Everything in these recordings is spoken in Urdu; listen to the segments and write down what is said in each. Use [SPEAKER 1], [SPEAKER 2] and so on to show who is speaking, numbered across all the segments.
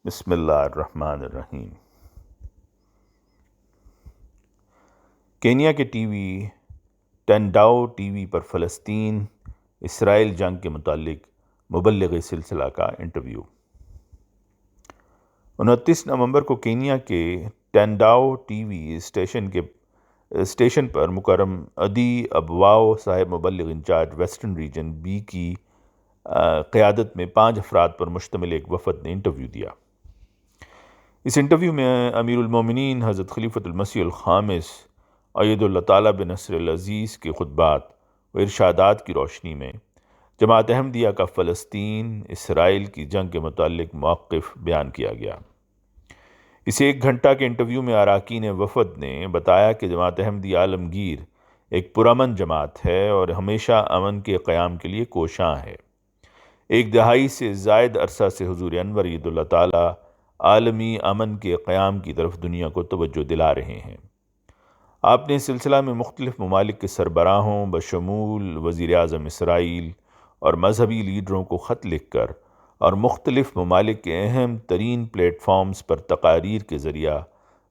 [SPEAKER 1] بسم اللہ الرحمن الرحیم۔ کینیا کے ٹی وی ٹینڈاؤ ٹی وی پر فلسطین اسرائیل جنگ کے متعلق مبلغ سلسلہ کا انٹرویو۔ 29 نومبر کو کینیا کے ٹینڈاؤ ٹی وی اسٹیشن پر مکرم ادی ابواؤ صاحب مبلغ انچارج ویسٹرن ریجن بی کی قیادت میں 5 افراد پر مشتمل ایک وفد نے انٹرویو دیا۔ اس انٹرویو میں امیر المومنین حضرت خلیفۃ المسیح الخامس اید اللہ تعالیٰ بنصر العزیز کے خطبات و ارشادات کی روشنی میں جماعت احمدیہ کا فلسطین اسرائیل کی جنگ کے متعلق موقف بیان کیا گیا۔ اس 1 گھنٹہ کے انٹرویو میں اراکین وفد نے بتایا کہ جماعت احمدیہ عالمگیر ایک پرامن جماعت ہے اور ہمیشہ امن کے قیام کے لیے کوشاں ہے۔ 1 دہائی سے زائد عرصہ سے حضور انور اید اللہ تعالیٰ عالمی امن کے قیام کی طرف دنیا کو توجہ دلا رہے ہیں۔ آپ نے اس سلسلہ میں مختلف ممالک کے سربراہوں بشمول وزیر اعظم اسرائیل اور مذہبی لیڈروں کو خط لکھ کر اور مختلف ممالک کے اہم ترین پلیٹ فارمز پر تقاریر کے ذریعہ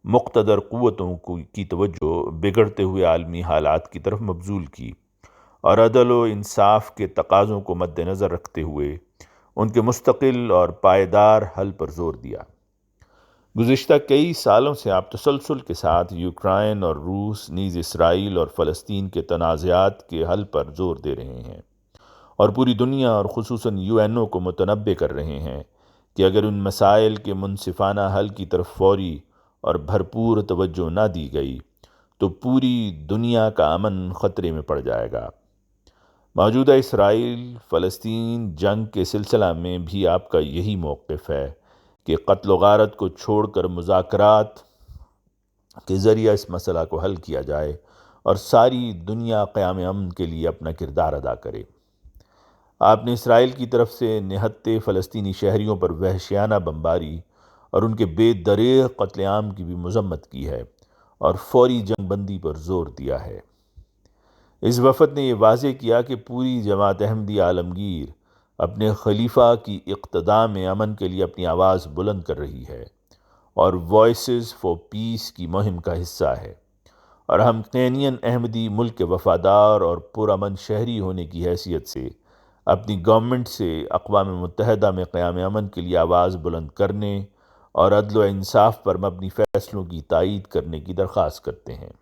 [SPEAKER 1] مقتدر قوتوں کی توجہ بگڑتے ہوئے عالمی حالات کی طرف مبذول کی اور عدل و انصاف کے تقاضوں کو مد نظر رکھتے ہوئے ان کے مستقل اور پائیدار حل پر زور دیا۔ گزشتہ کئی سالوں سے آپ تسلسل کے ساتھ یوکرائن اور روس نیز اسرائیل اور فلسطین کے تنازعات کے حل پر زور دے رہے ہیں اور پوری دنیا اور خصوصاً UN کو متنبہ کر رہے ہیں کہ اگر ان مسائل کے منصفانہ حل کی طرف فوری اور بھرپور توجہ نہ دی گئی تو پوری دنیا کا امن خطرے میں پڑ جائے گا۔ موجودہ اسرائیل فلسطین جنگ کے سلسلہ میں بھی آپ کا یہی موقف ہے کہ قتل و غارت کو چھوڑ کر مذاکرات کے ذریعہ اس مسئلہ کو حل کیا جائے اور ساری دنیا قیام امن کے لیے اپنا کردار ادا کرے۔ آپ نے اسرائیل کی طرف سے نہتے فلسطینی شہریوں پر وحشیانہ بمباری اور ان کے بے دریغ قتل عام کی بھی مذمت کی ہے اور فوری جنگ بندی پر زور دیا ہے۔ اس وفد نے یہ واضح کیا کہ پوری جماعت احمدیہ عالمگیر اپنے خلیفہ کی اقتداء میں امن کے لیے اپنی آواز بلند کر رہی ہے اور وائسز فار پیس کی مہم کا حصہ ہے، اور ہم کینین احمدی ملک کے وفادار اور پرامن شہری ہونے کی حیثیت سے اپنی گورنمنٹ سے اقوام متحدہ میں قیام امن کے لیے آواز بلند کرنے اور عدل و انصاف پر مبنی فیصلوں کی تائید کرنے کی درخواست کرتے ہیں۔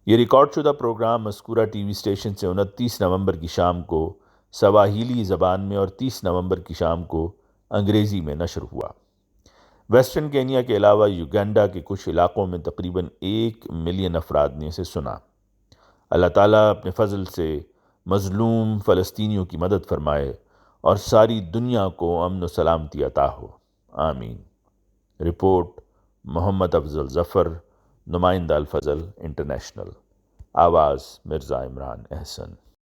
[SPEAKER 1] یہ ریکارڈ شدہ پروگرام مذکورہ ٹی وی اسٹیشن سے 29 نومبر کی شام کو سواحیلی زبان میں اور 30 نومبر کی شام کو انگریزی میں نشر ہوا۔ ویسٹرن کینیا کے علاوہ یوگینڈا کے کچھ علاقوں میں تقریباً 1 ملین افراد نے اسے سنا۔ اللہ تعالیٰ اپنے فضل سے مظلوم فلسطینیوں کی مدد فرمائے اور ساری دنیا کو امن و سلامتی عطا ہو، آمین۔ رپورٹ محمد افضل ظفر، نمائندہ الفضل انٹرنیشنل۔ آواز مرزا عمران احسن۔